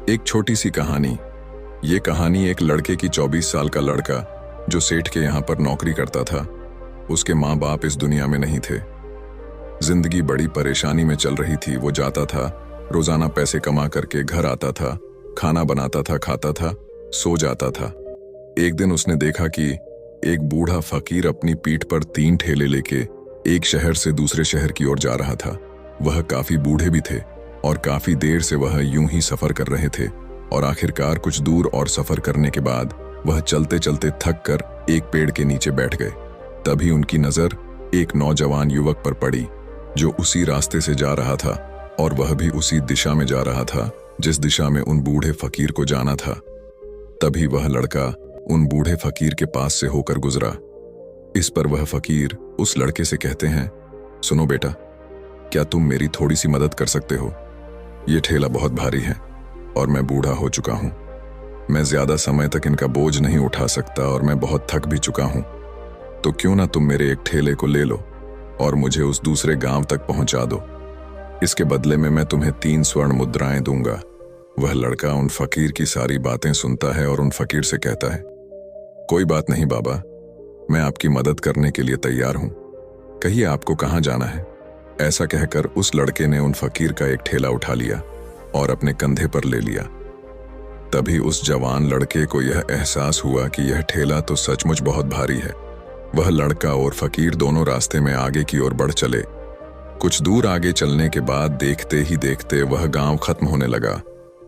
एक छोटी सी कहानी। ये कहानी एक लड़के की 24 साल का लड़का जो सेठ के यहाँ पर नौकरी करता था। उसके माँ बाप इस दुनिया में नहीं थे। जिंदगी बड़ी परेशानी में चल रही थी। वो जाता था, रोजाना पैसे कमा करके घर आता था, खाना बनाता था, खाता था, सो जाता था। एक दिन उसने देखा कि एक बूढ़ा फकीर अपनी पीठ पर 3 ठेले लेके एक शहर से दूसरे शहर की ओर जा रहा था। वह काफी बूढ़े भी थे और काफी देर से वह यूं ही सफर कर रहे थे और आखिरकार कुछ दूर और सफर करने के बाद वह चलते चलते थक कर एक पेड़ के नीचे बैठ गए। तभी उनकी नजर एक नौजवान युवक पर पड़ी जो उसी रास्ते से जा रहा था और वह भी उसी दिशा में जा रहा था जिस दिशा में उन बूढ़े फकीर को जाना था। तभी वह लड़का उन बूढ़े फकीर के पास से होकर गुजरा। इस पर वह फकीर उस लड़के से कहते हैं, सुनो बेटा, क्या तुम मेरी थोड़ी सी मदद कर सकते हो? ये ठेला बहुत भारी है और मैं बूढ़ा हो चुका हूं। मैं ज्यादा समय तक इनका बोझ नहीं उठा सकता और मैं बहुत थक भी चुका हूं। तो क्यों ना तुम मेरे एक ठेले को ले लो और मुझे उस दूसरे गांव तक पहुंचा दो। इसके बदले में मैं तुम्हें 3 स्वर्ण मुद्राएं दूंगा। वह लड़का उन फकीर की सारी बातें सुनता है और उन फकीर से कहता है, कोई बात नहीं बाबा, मैं आपकी मदद करने के लिए तैयार हूं। कहिए आपको कहां जाना है? ऐसा कहकर उस लड़के ने उन फकीर का एक ठेला उठा लिया और अपने कंधे पर ले लिया। तभी उस जवान लड़के को यह एहसास हुआ कि यह ठेला तो सचमुच बहुत भारी है। वह लड़का और फकीर दोनों रास्ते में आगे की ओर बढ़ चले। कुछ दूर आगे चलने के बाद देखते ही देखते वह गांव खत्म होने लगा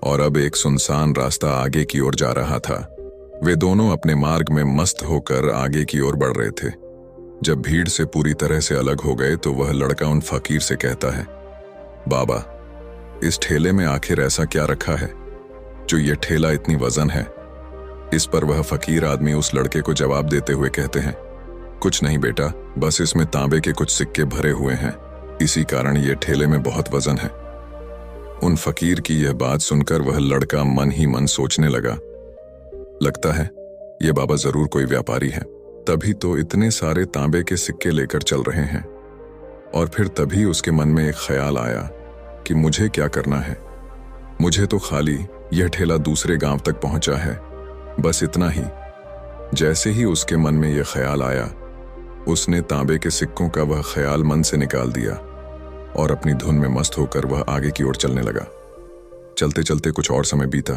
और अब एक सुनसान रास्ता आगे की ओर जा रहा था। वे दोनों अपने मार्ग में मस्त होकर आगे की ओर बढ़ रहे थे। जब भीड़ से पूरी तरह से अलग हो गए तो वह लड़का उन फकीर से कहता है, बाबा, इस ठेले में आखिर ऐसा क्या रखा है जो ये ठेला इतनी वजन है? इस पर वह फकीर आदमी उस लड़के को जवाब देते हुए कहते हैं, कुछ नहीं बेटा, बस इसमें तांबे के कुछ सिक्के भरे हुए हैं, इसी कारण ये ठेले में बहुत वजन है। उन फकीर की यह बात सुनकर वह लड़का मन ही मन सोचने लगा, लगता है ये बाबा जरूर कोई व्यापारी है, तभी तो इतने सारे तांबे के सिक्के लेकर चल रहे हैं। और फिर तभी उसके मन में एक ख्याल आया कि मुझे क्या करना है। मुझे तो खाली यह ठेला दूसरे गांव तक पहुंचा है, बस इतना ही। जैसे ही उसके मन में यह ख्याल आया, उसने तांबे के सिक्कों का वह ख्याल मन से निकाल दिया और अपनी धुन में मस्त होकर वह आगे की ओर चलने लगा। चलते चलते कुछ और समय बीता।